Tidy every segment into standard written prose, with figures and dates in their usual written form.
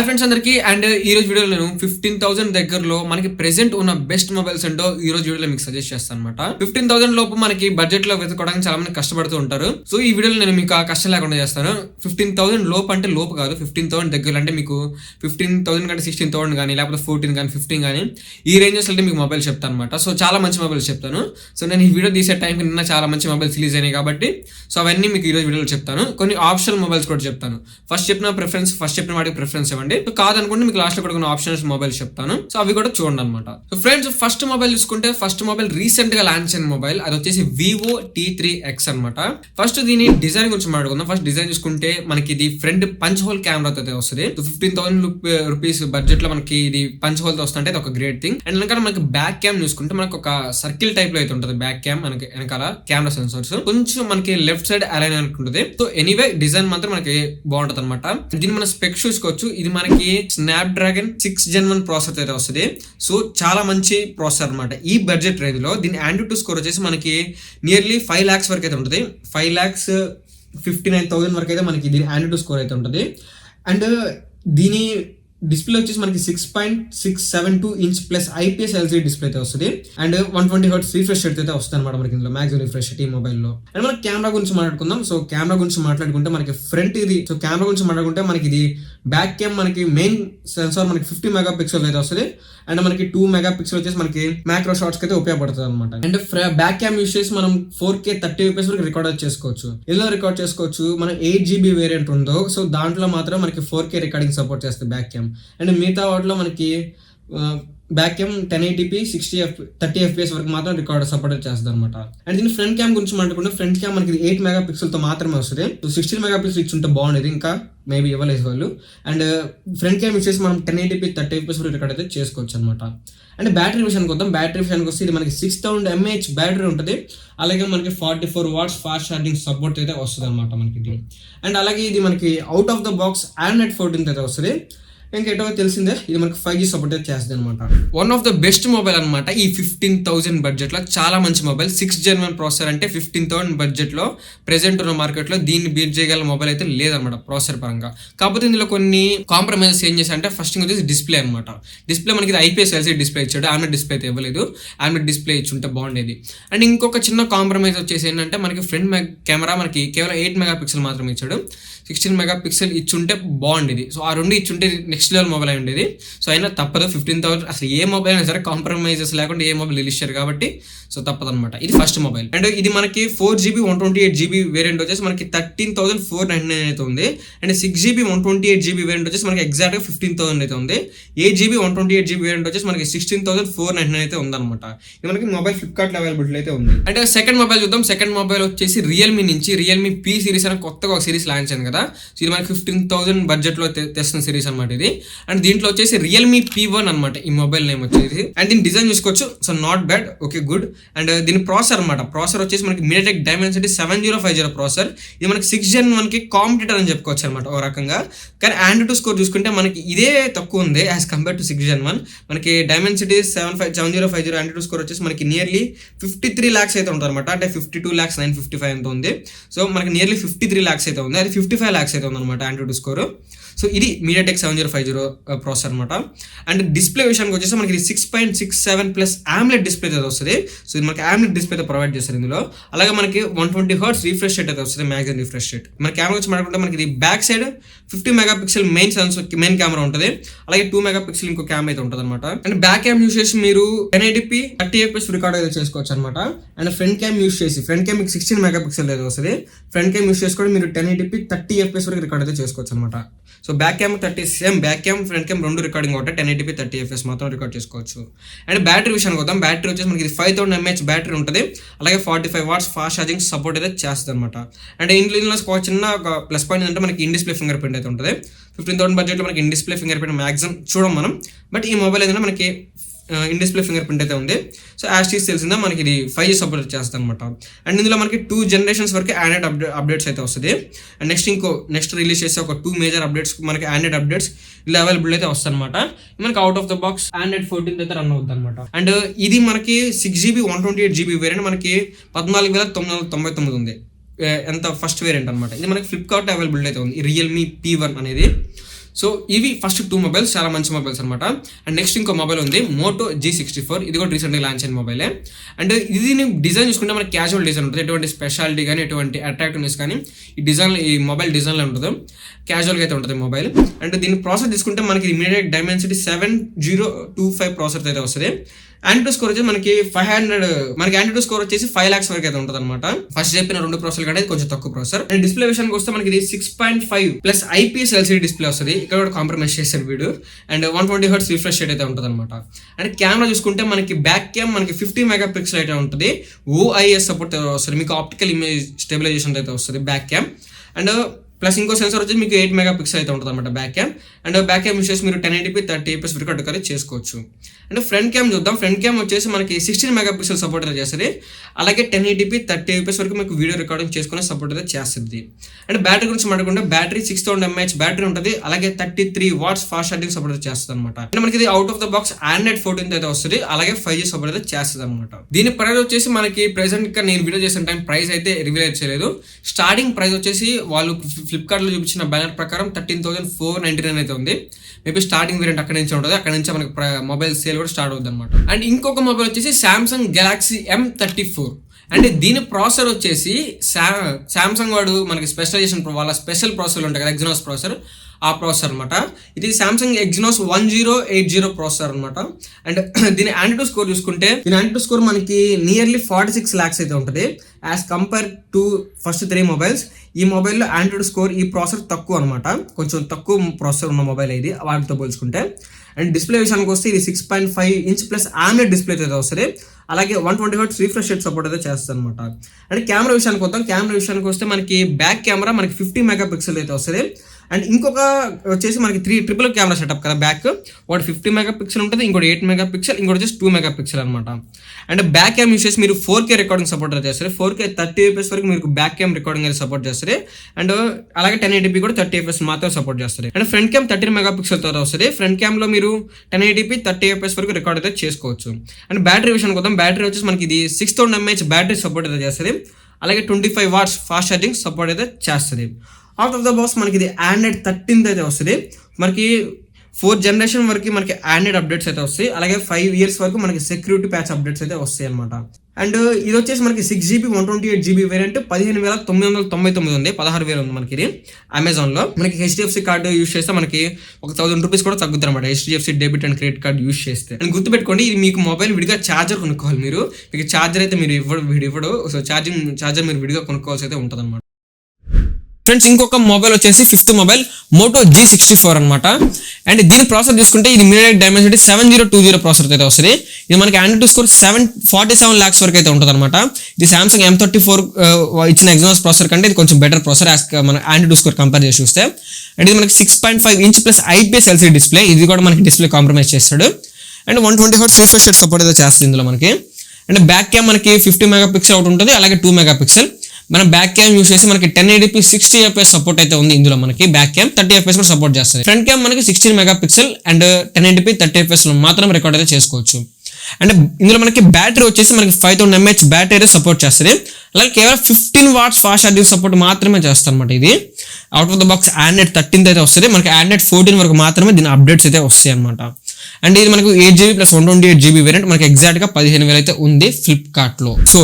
Hi friends అందరికీ. And ఈ రోజు వీడియోలో నేను 15,000 దగ్గరలో మనకి ప్రెసెంట్ ఉన్న బెస్ట్ మొబైల్స్ ఏంటో ఈ రోజు వీడియోలో మీకు సజెస్ట్ చేస్తాను అనమాట. 15,000 లోపు మనకి బడ్జెట్ లో వెతుకోవడానికి చాలా మంది కష్టపడుతూ ఉంటారు. సో ఈ వీడియోలో నేను మీకు ఆ కష్టం లేకుండా చేస్తాను. 15,000 లోపు అంటే లోపు కాదు, 15,000 దగ్గర అంటే మీకు 15,000 కంటే 16,000 కానీ లేకపోతే 14 కానీ 15 కానీ ఈ రేంజెస్ అంటే మీకు మొబైల్ చెప్తాను అనమాట. సో చాలా మంచి మొబైల్స్ చెప్తాను. సో నేను ఈ వీడియో తీసే టైంకి నిన్న చాలా మంచి మొబైల్స్ రిలీజ్ అయినాయి కాబట్టి సో అవన్నీ మీకు ఈ రోజు వీడియోలో చెప్తాను. కొన్ని ఆప్షనల్ మొబైల్స్ కూడా చెప్తాను. ఫస్ట్ చెప్పిన వాటికి ప్రిఫరెన్స్ ఇవ్వండి. కాదనుకుంటే మీకు లాస్ట్ లో కూడా కొన్ని ఆప్షన్స్ మొబైల్స్ చెప్తాను. సో అవి కూడా చూడండి అనమాట. సో ఫ్రెండ్స్, ఫస్ట్ మొబైల్ చూసుకుంటే ఫస్ట్ మొబైల్ రీసెంట్ గా లాంచ్ అయిన మొబైల్, అది వచ్చేసి Vivo T3X అనమాట. ఫస్ట్ దీని డిజైన్ గురించి మాట్లాడుకుందాం. ఫస్ట్ డిజైన్ చూసుకుంటే మనకి ఇది ఫ్రంట్ పంచ్ హోల్ కెమెరా తో వస్తుంది. 15,000 రూపీస్ బడ్జెట్ లో మనకి ఇది పంచ్ హోల్ తో వస్తుంటే ఒక గ్రేట్ థింగ్. అండ్ వెనకాల మనకి బ్యాక్ క్యామ్ చూసుకుంటే మనకి ఒక సర్కిల్ టైప్ లో అయితే ఉంటుంది. బ్యాక్ క్యామ్ మనకి వెనకాల కెమెరా సెన్సర్స్ కొంచెం మనకి లెఫ్ట్ సైడ్ అలైన్ అనుకుంటుంది. సో ఎనీవే డిజైన్ మాత్రం మనకి బాగుంటది అనమాట. దీన్ని మన స్పెక్స్ చూసుకోవచ్చు. ఇది మనకి స్నాప్డ్రాగన్ 6 Gen 1 ప్రాసెసర్ అయితే వస్తుంది. సో చాలా మంచి ప్రాసెసర్ అనమాట. ఈ బడ్జెట్ రేంజ్ లో దీని AnTuTu స్కోర్ వచ్చేసి మనకి నియర్లీ 5 lakhs వరకు అయితే ఉంటుంది. 5,59,000 వరకు అయితే మనకి దీని AnTuTu స్కోర్ అయితే ఉంటుంది. అండ్ దీని డిస్ప్లే వచ్చేసి మనకి 6.672 inch plus IPS LCD display అయితే వస్తుంది. అండ్ 120 Hz రిఫ్రెష్ రేట్ అయితే వస్తుంది అనమాట మనకి ఇందులో మ్యాక్సిమం రిఫ్రెష్ రేట్ ఈ మొబైల్లో. అండ్ మన కెమెరా గురించి మాట్లాడుకుందాం. సో కెమెరా గురించి మాట్లాడుకుంటే మనకి ఫ్రంట్ ఇది. సో కెమెరా గురించి మాట్లాడుకుంటే మనకి ఇది బ్యాక్ క్యామ్ మనకి మెయిన్ సెన్సార్ మనకి 50 మెగాపిక్సెల్ అయితే వస్తుంది. అండ్ మనకి 2 మెగాపిక్సెల్ వచ్చేసి మనకి మ్యాక్రో షాట్స్ అయితే ఉపయోగపడుతుంది అనమాట. అండ్ బ్యాక్ క్యామ్ యూస్ చేసి మనం 4K 30 FPS వరకు రికార్డ్ చేసుకోవచ్చు. ఇలా రికార్డ్ చేసుకోవచ్చు. మన 8GB వేరియంట్ ఉందో సో దాంట్లో మాత్రం మనకి 4K రికార్డింగ్ సపోర్ట్ చేస్తుంది బ్యాక్ క్యామ్. అండ్ మిగతా వాటిలో మనకి బ్యాక్ క్యామ్ 1080p 30 FPS వరకు మాత్రం రికార్డ్ సపోర్ట్ చేస్తుంది అనమాట. అండ్ దీని ఫ్రంట్ క్యామ్ గురించి మాట్లాడుకుంటే ఫ్రంట్ క్యామ్ మనకి 8 మెగాపిక్సెల్ తో మాత్రమే వస్తుంది. 16 మెగాపిక్సెల్ ఇచ్చి ఉంటే బాగుండేది, ఇంకా మేబీ ఇవ్వలేదు వాళ్ళు. అండ్ ఫ్రంట్ క్యామ్ వచ్చేసి మనం 1080p 30 FPS వరకు రికార్డ్ అయితే చేసుకోవచ్చు అనమాట. అండ్ బ్యాటరీ విషయానికి వద్దాం. బ్యాటరీ విషయానికి వస్తే ఇది మనకి 6000 mAh బ్యాటరీ ఉంటుంది. అలాగే మనకి 44 watts ఫాస్ట్ ఛార్జింగ్ సపోర్ట్ అయితే వస్తుంది అనమాట మనకి ఇది. అండ్ అలాగే ఇది మనకి out of the box Android 14 అయితే వస్తుంది. ఇంకేటో తెలిసిందే ఇది మనకి 5G సపోర్ట్ చేస్తుంది అనమాట. One of the best mobile అనమాట ఈ 15,000 బడ్జెట్ లో. చాలా మంచి మొబైల్. 6 Gen 1 ప్రాసెసర్ అంటే 15,000 బడ్జెట్ లో ప్రెసెంట్ ఉన్న మార్కెట్ లో దీన్ని బీట్ చేయగల మొబైల్ అయితే లేదనమాట ప్రాసెసర్ పరంగా. కాకపోతే ఇందులో కొన్ని కాంప్రమైజెస్ ఏం చేశారంటే ఫస్ట్ వచ్చేసి డిస్ప్లే అనమాట. డిస్ప్లే మనకి IPS LCD డిస్ప్లే ఇచ్చాడు. AMOLED డిస్ప్లే అయితే ఇవ్వలేదు. AMOLED డిస్ప్లే ఇచ్చుంటే బాగుండేది. అండ్ ఇంకొక చిన్న కాంప్రమైజ్ వచ్చేసి ఏంటంటే మనకి ఫ్రంట్ కెమెరా మనకి కేవలం 8 మెగాపిక్సెల్ మాత్రమే ఇచ్చాడు. 16 మెగాపిక్సెల్ ఇచ్చుంటే బాగుండేది. సో ఆ రెండు ఇచ్చుంటే నెక్స్ట్ లెవెల్ మొబైల్ అయి ఉండేది. సో అయినా తప్పదు. 15,000 అసలు ఏ మొబైల్ అయినా సరే కాంప్రమైజెస్ లేకుండా ఏ మొబైల్ రిలీజ్ చేశారు కాబట్టి సో తప్పదనమాట. ఇది ఫస్ట్ మొబైల్. అండ్ ఇది మనకి 4GB 128GB వేరియంట్ వచ్చేసి మనకి 13,499 అయితే ఉంది. అండ్ 6GB 128GB వేరియంట్ వచ్చేసి మనకి ఎగ్జాక్ట్ గా 15,000 అయితే ఉంది. 8GB 128GB వేరియంట్ వచ్చేసి మనకి 16,499 అయితే ఉందన్నమాట. ఇది మనకి మొబైల్ ఫ్లిప్కార్ట్ అవైలబిలిటీ అయితే ఉంది. అంటే సెకండ్ మొబైల్ చూద్దాం. సెకండ్ మొబైల్ వచ్చేసి రియల్మీ నుంచి రియల్మీ P సిరీస్ అని కొత్తగా ఒక సిరీస్ లాంచ్ అయింది కదా. సో ఇది మనకి 15,000 బడ్జెట్ లో తెస్తున్న సిరీస్ అనమాట ఇది. అండ్ దీంట్లో వచ్చేసి రియల్మీ P1 అనమాట ఈ మొబైల్ నేమ్ వచ్చేసి. అండ్ దీని డిజైన్ చూసుకోవచ్చు. So not bad, okay good. And దీని ప్రాసెసర్ అనమాట. ప్రాసెసర్ వచ్చేసి మనకి MediaTek Dimensity 7050 ప్రాసెసర్. ఇది మనకి 6 Gen 1 కి కాంపిటీటర్ అని చెప్పుకోవచ్చు అనమాట ఒక రకంగా. కానీ AnTuTu స్కోర్ చూసుకుంటే మనకి ఇదే తక్కువ ఉంది యాజ్ కంపేర్ టు 6 Gen 1. మనకి Dimensity 7050 AnTuTu స్కోర్ వచ్చేసి మనకి నియర్లీ 53 lakhs అయితే ఉంటుంది అనమాట. అంటే 52,955 ఎంత ఉంది. సో మనకి నియర్లీ 53 lakhs అయితే ఉంది. అది 55 lakhs అయితే ఉందన్నమాట AnTuTu స్కోర్. సో ఇది MediaTek 7050 ప్రాసెసర్ అనమాట. అండ్ డిస్ప్లే విషయానికి వచ్చేసి మనకి 6.67 ప్లస్ AMOLED డిస్ప్లే అయితే వస్తుంది. సో ఇది మనకి AMOLED డిస్ప్లే అయితే ప్రొవైడ్ చేస్తారు ఇందులో. అలాగే మనకి 120 Hz రిఫ్రెష్ రేట్ అయితే వస్తుంది, మ్యాక్సిమం రిఫ్రెష్ రేట్. మన కెమెరా వచ్చి మాట్లాడుకుంటే మనకి ఇది back side 50 megapixel main camera ఉంటుంది. అలాగే 2 మెగాపిక్సెల్ ఇంకో కెమెరా అయితే ఉంటుంది అనమాట. అండ్ బ్యాక్ క్యామ్ యూస్ చేసి మీరు 1080p 30 FPS రికార్డ్ అయితే చేసుకోవచ్చు అనమాట. అండ్ ఫ్రంట్ క్యామ్ యూస్ చేసి ఫ్రంట్ క్యామ్ 16 మెగాపిక్సెల్ అయితే వస్తుంది. ఫ్రంట్ క్యామ్ యూస్ చేసుకొని మీరు 1080p 30 FPS వరకు రికార్డ్ అయితే చేసుకోవచ్చు అనమాట. So back cam 30 same back cam front cam రెండు రికార్డింగ్ ఒకటే 1080p 30 FPS మాత్రం రికార్డ్ చేసుకోవచ్చు. అండ్ బ్యాటరీ విషయానికి వద్దాం. బ్యాటరీ వచ్చేసి మనకి 5,000 mAh బ్యాటరీ ఉంటుంది. అలాగే 45 watts ఫాస్ట్ ఛార్జింగ్ సపోర్ట్ అయితే చేస్తుంది అనమాట. అండ్ ఇందులో చిన్న ఒక ప్లస్ పాయింట్ ఏంటంటే మనకి ఇన్ డిస్ప్లే ఫింగర్ ప్రింట్ అయితే ఉంటుంది. 15,000 బడ్జెట్లో మనకి in display finger print maximum చూడం మనం. బట్ ఈ మొబైల్ ఏంటంటే మనకి ఇన్ డిస్ప్లే ఫింగర్ ప్రింట్ అయితే ఉంది. సో యాస్టీస్ తెలిసిందా మనకి ఇది 5G సపోర్ట్ చేస్తుంది అనమాట. అండ్ ఇందులో మనకి 2 generations వరకు Android అప్డేట్స్ అయితే వస్తుంది. అండ్ నెక్స్ట్ రిలీజ్ చేసే ఒక 2 మేజర్ అప్డేట్స్ మనకి Android అప్డేట్స్ ఇలా అవైలబుల్ అయితే వస్తుంది అనమాట. మనకి out of the box Android 14 అయితే రన్ అవుతుంది అనమాట. అండ్ ఇది మనకి 6GB 128GB వేరియంట్ మనకి 14,999 ఉంది. ఎంత ఫస్ట్ వేరియంట్ అనమాట. ఇది మనకి ఫ్లిప్కార్ట్ అవైలబుల్ అయితే ఉంది రియల్మీ P1 అనేది. సో ఇవి ఫస్ట్ 2 మొబైల్స్ చాలా మంచి మొబైల్స్ అనమాట. అండ్ నెక్స్ట్ ఇంకో మొబైల్ ఉంది మోటో G64. ఇది కూడా రీసెంట్గా లాంచ్ అయిన మొబైలే. అండ్ ఇది డిజైన్ చూసుకుంటే మనకి క్యాజువల్ డిజైన్ ఉంటుంది, ఎటువంటి స్పెషాలిటీ కానీ ఎటువంటి అట్రాక్టివ్నెస్ కానీ ఈ మొబైల్ డిజైన్లో ఉంటుంది, క్యాజువల్గా అయితే ఉంటుంది మొబైల్. అండ్ దీని ప్రాసెస్ తీసుకుంటే మనకి ఇమీడియట్ డైమెన్సిటీ 7025 ప్రాసెస్ అయితే వస్తుంది. ఆంటిట్యూడ్ స్కోర్ వచ్చేసి మనకి 500, మనకి ఆంటిట్యూడ్ స్కోర్ వచ్చేసి 5 lakhs వరకు అయితే ఉంటుంది అనమాట. ఫస్ట్ చెప్పిన 2 ప్రాసెసర్ కంటే కొంచెం తక్కువ ప్రాసెసర్. అండ్ డిస్ప్లే విషయానికి వస్తే మనకి ఇది 6.5 ప్లస్ IPS LCD డిస్ప్లే వస్తుంది. ఇక్కడ కూడా కాంప్రమైజ్ చేశారు వీడు. అండ్ 120 Hz రిఫ్రెష్ రేట్ అయితే ఉంటుంది అనమాట. అండ్ కెమెరా చూసుకుంటే మనకి బ్యాక్ క్యామ్ మనకి 50 మెగాపిక్సెల్ అయితే ఉంటుంది. OIS సపోర్ట్ వస్తుంది, మీకు ఆప్టికల్ ఇమేజ్ స్టెబిలైజేషన్ అయితే వస్తుంది బ్యాక్ క్యామ్. అండ్ ప్లస్ ఇంకో సెన్సర్ వచ్చి మీకు 8 మెగాపిక్సెల్ అయితే ఉంటుంది అనమాట back cam. And back cam use చేసి మీరు 1080p 30fps రికార్డ్ అయితే చేసుకోవచ్చు. అండ్ ఫ్రంట్ క్యామ్ చూద్దాం. ఫ్రంట్ క్యామ్ వచ్చేసి మనకి 16 మెగాపిక్సెల్ సపోర్ట్ అయితే చేస్తుంది. అలాగే 1080p 30fps వరకు మీకు వీడియో రికార్డింగ్ చేసుకునే సపోర్ట్ అయితే చేస్తుంది. అండ్ బ్యాటరీ గురించి మాట్లాడుకుంటే బ్యాటరీ 6000 mAh బ్యాటరీ ఉంటుంది. అలాగే 33 watts ఫాస్ట్ ఛార్జింగ్ సపోర్ట్ అయితే చేస్తుంది అనమాట. అండ్ మనకి ఇది out of the box Android 14 అయితే వస్తుంది. అలాగే 5G సపోర్ట్ అయితే చేస్తుంది అనమాట. దీని ప్రైస్ వచ్చేసి మనకి ప్రెసెంట్ గా నేను వీడియో చేసిన టైం ప్రైస్ అయితే రివీల్ చేయలేదు. స్టార్టింగ్ ప్రైస్ వచ్చేసి వాళ్ళు ఫ్లిప్కార్ట్ లో చూపించిన బ్యానర్ ప్రకారం 13,499 అయితే ఉంది. మేబీ స్టార్టింగ్ వేరియంట్ అక్కడ నుంచి ఉంటుంది, అక్కడ నుంచి మనకి మొబైల్ సేల్ కూడా స్టార్ట్ అవుతుంది అనమాట. అండ్ ఇంకొక మొబైల్ వచ్చేసి Samsung Galaxy M34. అంటే దీని ప్రాసెసర్ వచ్చేసి సామ్సంగ్ వాడు మనకి స్పెషలైజేషన్ వాళ్ళ స్పెషల్ ప్రాసెసర్ ఉంటాయి కదా, ఎగ్జినోస్ ప్రాసెసర్, ఆ ప్రాసెసర్ అనమాట. ఇది సామ్సంగ్ ఎగ్జినోస్ 1080 ప్రాసెసర్ అనమాట. అండ్ దీని ఆంటిట్యూడ్ స్కోర్ చూసుకుంటే దీని ఆంటిట్యూడ్ స్కోర్ మనకి నియర్లీ 46 lakhs అయితే ఉంటుంది. As compare to first 3 mobiles, ఈ మొబైల్లో ఆంటిట్యూడ్ స్కోర్ ఈ ప్రాసెసర్ తక్కువ అనమాట, కొంచెం తక్కువ ప్రాసెసర్ ఉన్న మొబైల్ ఇది వాటితో పోల్చుకుంటే. అండ్ డిస్ప్లే విషయానికి వస్తే ఇది 6.5 inch ప్లస్ AMOLED డిస్ప్లే అయితే వస్తుంది. అలాగే 120 Hz రిఫ్రెష్ రేట్ సపోర్ట్ అయితే చేస్తుంది అనమాట. అండ్ కెమెరా విషయానికి వద్దాం. కెమెరా విషయానికి వస్తే మనకి బ్యాక్ కెమెరా మనకి 50 మెగాపిక్సెల్ అయితే వస్తుంది. అండ్ ఇంకొక వచ్చేసి మనకి 3 ట్రిపుల్ కెమెరా సెటప్ కదా బ్యాక్, ఒకటి 50 మెగాపిక్సెల్ ఉంటుంది, ఇంకోటి 8 మెగాపిక్సెల్, ఇంకోటి వచ్చేసి 2 మెగాపిక్సెల్ అనమాట. అండ్ బ్యాక్ క్యామ్ యూస్ చేసి మీరు 4K రికార్డింగ్ సపోర్ట్ అయితే చేస్తారు. 4K 30fps వరకు మీకు బ్యాక్ క్యామ్ రికార్డింగ్ అయితే సపోర్ట్ చేస్తారు. అండ్ అలాగే 1080p కూడా 30fps మాత్రం సపోర్ట్ చేస్తారు. అండ్ ఫ్రంట్ క్యామ్ 13 మెగాపిక్సెల్ తో వస్తుంది. ఫ్రంట్ క్యామ్ లో మీరు 1080p 30fps వరకు రికార్డ్ అయితే చేసుకోవచ్చు. అండ్ బ్యాటరీ విషయానికి వద్దాం. బ్యాటరీ వచ్చేసి మనకి ఇది 6000 mAh బ్యాటరీ సపోర్ట్ అయితే చేస్తుంది. అలాగే 25 watts ఫాస్ట్ ఛార్జింగ్ సపోర్ట్ అయితే చేస్తుంది. అవుట్ ఆఫ్ ద బాక్స్ మనకి ఇది Android 13 అయితే వస్తుంది. మనకి 4th generation వరకు మనకి Android అప్డేట్స్ అయితే వస్తాయి. అలాగే 5 years వరకు మనకి సెక్యూరిటీ ప్యాచ్ అప్డేట్స్ అయితే వస్తాయి అనమాట. అండ్ ఇది వచ్చేసి మనకి 6GB 128GB వేరియంట్ 15,999 ఉంది, 16,000 ఉంది మనకి ఇది అమెజాన్లో. మనకి HDFC కార్డు యూస్ చేస్తే మనకి 1,000 రూపీస్ కూడా తగ్గుతుంది అనమాట, HDFC debit and credit card use చేస్తే. అండ్ గుర్తుపెట్టుకోండి, ఇది మీకు మొబైల్ విడిగా ఛార్జర్ కొనుక్కోవాలి. మీకు ఛార్జర్ అయితే మీరు ఇవ్వడు. సో ఛార్జర్ మీరు విడిగా కొనుక్కోవాల్సి అయితే ఉంటుంది అనమాట. ఫ్రెండ్స్ ఇంకొక మొబైల్ వచ్చేసి 5th మొబైల్ మోటో G64 అనమాట. అండ్ దీని ప్రాసెసర్ చూసుకుంటే ఇది మీడియాటెక్ డైమెన్సిటీ 7020 ప్రాసెసర్ అయితే వస్తుంది. ఇది మనకి ఆంటిట్యూడ్ స్కోర్ 47 lakhs వరకు అయితే ఉంటుంది అనమాట. ఇది సామ్సంగ్ M34 ఇచ్చిన ఎగ్జినోస్ ప్రాసెసర్ కంటే ఇది కొంచెం బెటర్ ప్రాసెసర్ మన ఆంటిట్యూడ్ స్కోర్ కంపేర్ చేసి చూస్తే. అండ్ ఇది మనకి 6.5 inch plus IPS LCD display, ఇది కూడా మనకి డిస్ప్లే కాంప్రమైజ్ చేస్తాడు. And 120 Hz refresh rate support అయితే చేస్తుంది ఇందులో మనకి. అండ్ బ్యాక్ క్యామ్ మనకి 50 మెగాపిక్సెల్ ఒకటి ఉంటుంది, అలాగే 2 మెగాపిక్సెల్. మనం బ్యాక్ క్యామ్ యూస్ చేసి మనకి 1080p 60fps సపోర్ట్ అయితే ఉంది ఇందులో మనకి. బ్యాక్ క్యామ్ 30fps కూడా సపోర్ట్ చేస్తుంది. ఫ్రంట్ క్యామ్ మనకి 16 మెగాపిక్సెల్ అండ్ 1080p 30fps మాత్రం రికార్డ్ అయితే చేసుకోవచ్చు. అండ్ ఇందులో మనకి బ్యాటరీ వచ్చేసి మనకి 5000 mAh బ్యాటరీ అయితే సపోర్ట్ చేస్తుంది. అలాగే కేవలం 15 watts ఫాస్ట్ ఛార్జింగ్ సపోర్ట్ మాత్రమే చేస్తుంది అనమాట. ఇది out of the box Android 13 అయితే వస్తుంది. మనకి Android 14 వరకు మాత్రమే దీని అప్డేట్స్ అయితే వస్తాయి అనమాట. అండ్ ఇది మనకు 8GB ప్లస్ 128GB వేరియంట్ మనకి ఎగ్జాక్ట్ గా 15,000 అయితే ఉంది ఫ్లిప్కార్ట్ లో. సో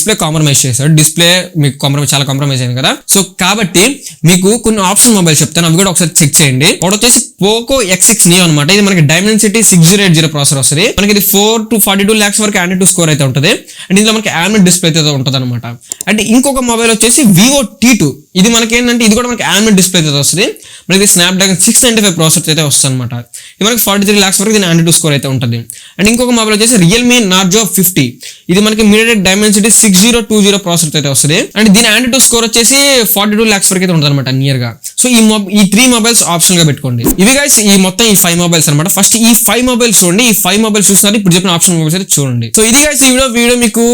డిస్ప్లే కాంప్రమైజ్ చేశాడు, డిస్ప్లే మీకు చాలా కాంప్రమైజ్ అయింది కదా. సో కాబట్టి మీకు కొన్ని ఆప్షన్ మొబైల్ చెప్తాను, అవి కూడా ఒకసారి చెక్ చేయండి. ఒకటి వచ్చేసి పోకో X6 Neo అనమాట. ఇది మనకి డైమెన్సిటీ 6080 ప్రాసెసర్ వస్తుంది. మనకి ఇది 4 to 42 lakhs వరకు ఆంటిట్యూడ్ స్కోర్ అయితే ఉంటుంది. అండ్ ఇందులో మనకి AMOLED డిస్ప్లే అయితే ఉంటుంది అనమాట. అండ్ ఇంకొక మొబైల్ వచ్చేసి Vivo T2. ఇది మనకి ఏంటంటే ఇది కూడా మనకి AMOLED డిస్ప్లే అయితే వస్తుంది. మనకి స్నాప్డ్రాగన్ 695 ప్రాసెసర్ అయితే వస్తుంది అనమాట. ఇది మనకి 43 lakhs వరకు దీని ఆంటిట్యూడ్ స్కోర్ అయితే ఉంటుంది. అండ్ ఇంకొక మొబైల్ వచ్చేసి Realme Narzo 50. ఇది మనకి మీడియాటెక్ డైమెన్సిటీ 6020 ప్రాసెసర్ అయితే వస్తుంది. అండ్ దీని ఆంటిట్యూడ్ స్కోర్ వచ్చేసి 42 lakhs వరకు అయితే ఉంటుంది అనమాట నియర్ గా. సో ఈ 3 మొబైల్స్ ఆప్షన్ గా పెట్టుకోండి. ఇవి గైస్ ఈ మొత్తం ఈ 5 మొబైల్స్ అనమాట. ఫస్ట్ ఈ 5 మొబైల్స్ చూడండి. ఈ 5 మొబైల్స్ చూస్తున్నారు, ఇప్పుడు చెప్పిన ఆప్షన్ మొబైల్స్ అయితే చూడండి. సో ఇది గైస్ ఈ వీడియో మీకు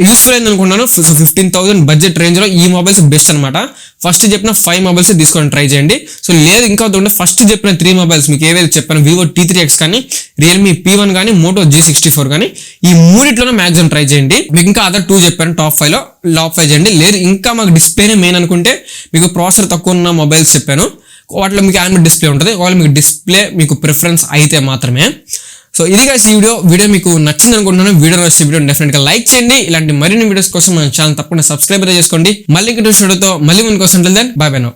యూస్ఫుల్ అయింది అనుకుంటున్నాను. సో 15,000 బడ్జెట్ రేంజ్ లో ఈ మొబైల్స్ బెస్ట్ అనమాట. ఫస్ట్ చెప్పిన 5 మొబైల్స్ తీసుకొని ట్రై చేయండి. సో లేదు ఇంకా ఫస్ట్ చెప్పిన 3 మొబైల్స్ మీకు ఏవైతే చెప్పాను, Vivo T3X కానీ, Realme P1 కానీ, Moto G64 కానీ, ఈ మూడిట్లోనే మాక్సిమం ట్రై చేయండి. మీకు ఇంకా అదర్ 2 చెప్పాను టాప్ 5 చేయండి. లేదు ఇంకా మాకు డిస్ప్లేనే మెయిన్ అనుకుంటే మీకు ప్రాసెసర్ తక్కువ ఉన్న మొబైల్స్ చెప్పాను, వాటిలో మీకు యానిమేట్ డిస్ప్లే ఉంటుంది. ఒకవేళ మీకు డిస్ప్లే మీకు ప్రిఫరెన్స్ అయితే మాత్రమే. సో ఇది guys ఈ వీడియో మీకు నచ్చింది అనుకుంటున్నాను. వీడియో నచ్చితే వీడియో డెఫినెట్ గా లైక్ చేయండి. ఇలాంటి మరిన్ని వీడియోస్ కోసం మన ఛానల్ తప్పకుండా సబ్స్క్రైబ్ చేసుకోండి. మళ్ళీ ఇంకొక వీడియోతో మళ్ళీ ముందుకు వస్తుంటాను. By by now.